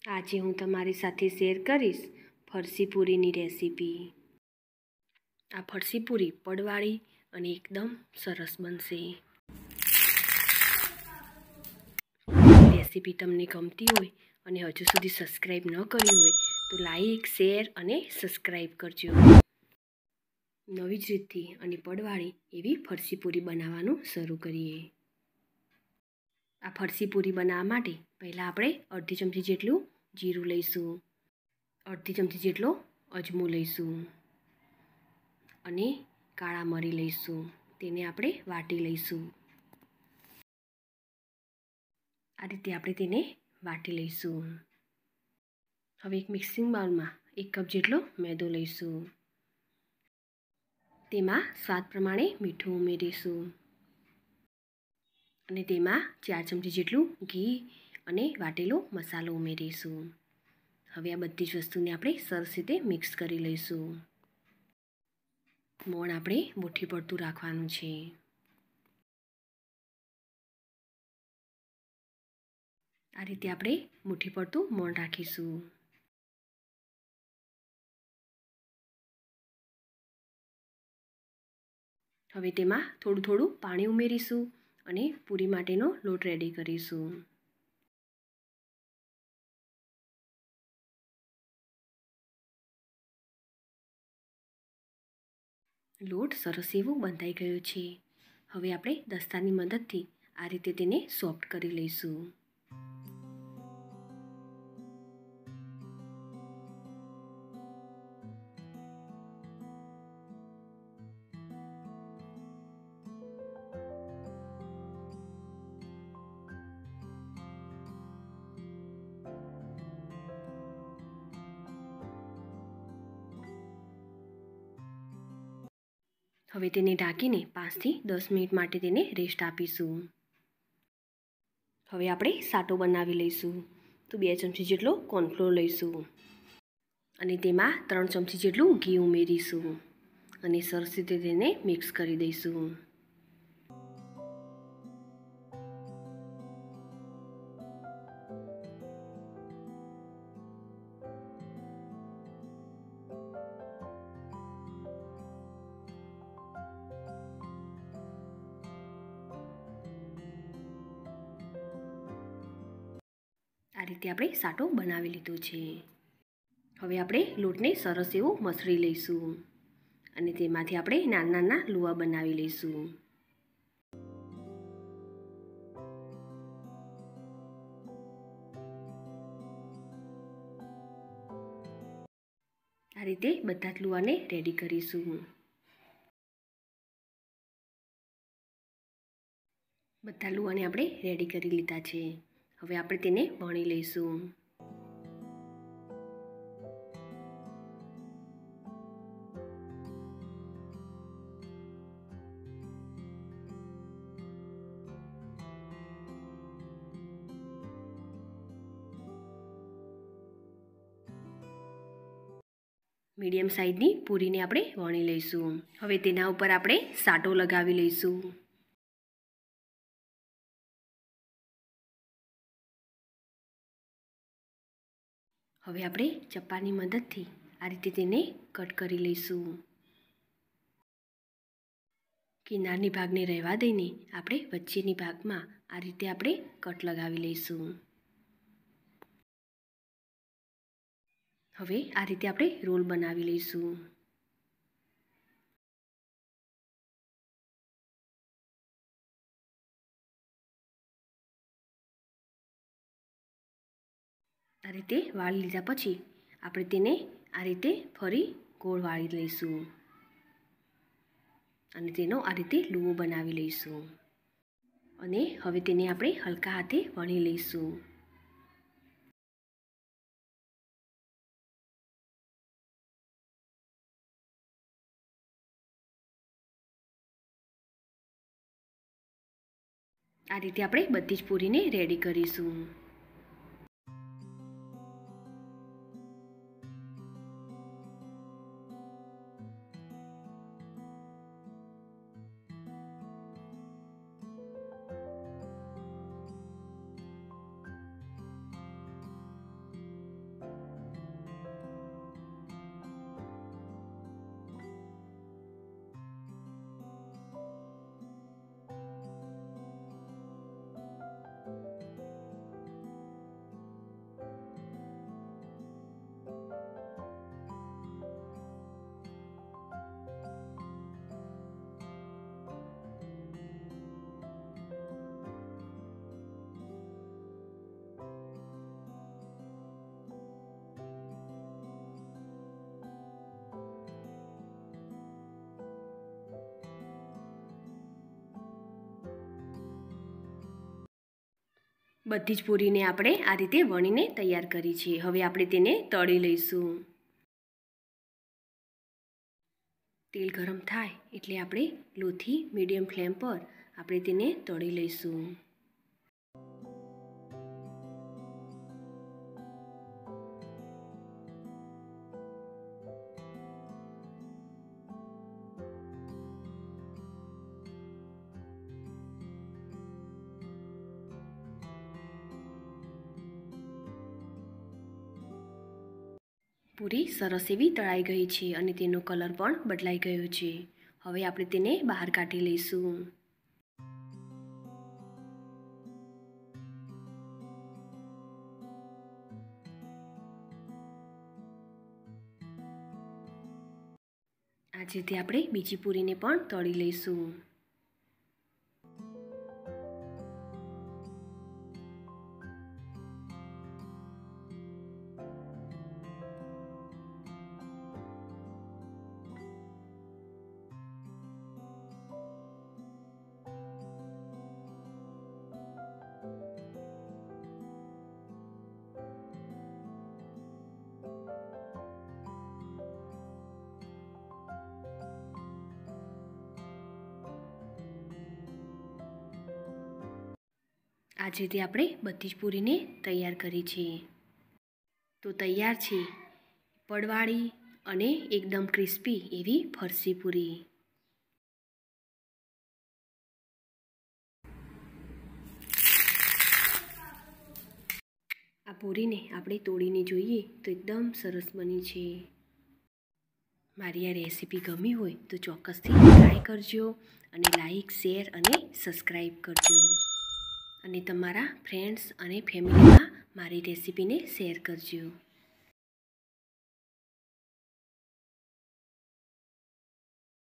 આજે હું તમારી સાથે શેર કરીશ ફરસી પૂરીની રેસીપી। આ ફરસી પૂરી પડવાળી અને એકદમ સરસ બનશે। રેસીપી તમને ગમતી હોય અને હજુ સુધી સબસ્ક્રાઈબ ન કરી હોય તો લાઈક, શેર અને સબસ્ક્રાઈબ કરજો। નવી જ રીતથી અને પડવાળી એવી ફરસી પૂરી બનાવવાનું શરૂ કરીએ। આ ફરસી પૂરી બનાવવા માટે પહેલાં આપણે અડધી ચમચી જેટલું જીરું લઈશું, અડધી ચમચી જેટલો અજમો લઈશું અને કાળા મરી લઈશું। તેને આપણે વાટી લઈશું। આ રીતે આપણે તેને વાટી લઈશું। હવે એક મિક્સિંગ બાઉલમાં 1 કપ જેટલો મેદો લઈશું। તેમાં સ્વાદ પ્રમાણે મીઠું ઉમેરીશું અને તેમાં 4 ચમચી જેટલું ઘી અને વાટેલો મસાલો ઉમેરીશું। હવે આ બધી જ વસ્તુને આપણે સરસ રીતે મિક્સ કરી લઈશું। મોણ આપણે મુઠ્ઠી પડતું રાખવાનું છે। આ રીતે આપણે મુઠ્ઠી પડતું મોણ રાખીશું। હવે તેમાં થોડું થોડું પાણી ઉમેરીશું અને પૂરી માટેનો લોટ રેડી કરીશું। લોટ સરસ એવો બંધાઈ ગયો છે। હવે આપણે દસ્તાની મદદથી આ રીતે તેને સોફ્ટ કરી લઈશું। હવે તેને ઢાંકીને 5 થી 10 મિનિટ માટે તેને રેસ્ટ આપીશું। હવે આપણે સાટો બનાવી લઈશું। તો 2 ચમચી જેટલો કોર્નફ્લોર લઈશું અને તેમાં 3 ચમચી જેટલું ઘી ઉમેરીશું અને સરસ રીતે તેને મિક્સ કરી દઈશું। આ રીતે આપણે સાટો બનાવી લીધો છે। હવે આપણે લોટને સરસ એવો મસળી લઈશું અને તેમાંથી આપણે નાના નાના લુવા બનાવી લઈશું। આ રીતે બધા જ લુવાને રેડી કરીશું। બધા લુવાને આપણે રેડી કરી લીધા છે। હવે આપણે તેને વણી લઈશું। મીડિયમ સાઇઝની પૂરીને આપણે વણી લઈશું। હવે તેના ઉપર આપણે સાટો લગાવી લઈશું। હવે આપણે ચપ્પાની મદદથી આ રીતે તેને કટ કરી લઈશું। કિનારની ભાગને રહેવા દઈને આપણે વચ્ચેની ભાગમાં આ રીતે આપણે કટ લગાવી લઈશું। હવે આ રીતે આપણે રોલ બનાવી લઈશું। આ રીતે વાળી લીધા પછી આપણે તેને આ રીતે ફરી ગોળ વાળી લઈશું અને તેનો આ રીતે લુવો બનાવી લઈશું અને હવે તેને આપણે હલકા હાથે વણી લઈશું। આ રીતે આપણે બધી જ પૂરીને રેડી કરીશું। બધી જ પૂરીને આપણે આ રીતે વણીને તૈયાર કરી છે. હવે આપણે તેને તળી લઈશું. તેલ ગરમ થાય એટલે આપણે લોથી મીડિયમ ફ્લેમ પર આપણે તેને તળી લઈશું. પૂરી સરસ એવી તળાઈ ગઈ છે અને તેનો કલર પણ બદલાઈ ગયો છે. હવે આપણે તેને બહાર કાઢી લઈશું. આ જ રીતે આપણે બીજી પૂરીને પણ તળી લઈશું. આ જ રીતે આપણે બધી જ પૂરીને તૈયાર કરી છે. તો તૈયાર છે પડવાળી અને એકદમ ક્રિસ્પી એવી ફરસી પૂરી. આ પૂરીને આપણે તોડીને જોઈએ તો એકદમ સરસ બની છે. મારી આ રેસીપી ગમી હોય તો ચોક્કસથી ટ્રાય કરજો અને લાઈક, શેર અને સબસ્ક્રાઈબ કરજો. અને તમારા ફ્રેન્ડ્સ અને ફેમિલીમાં મારી રેસીપીને શેર કરજો.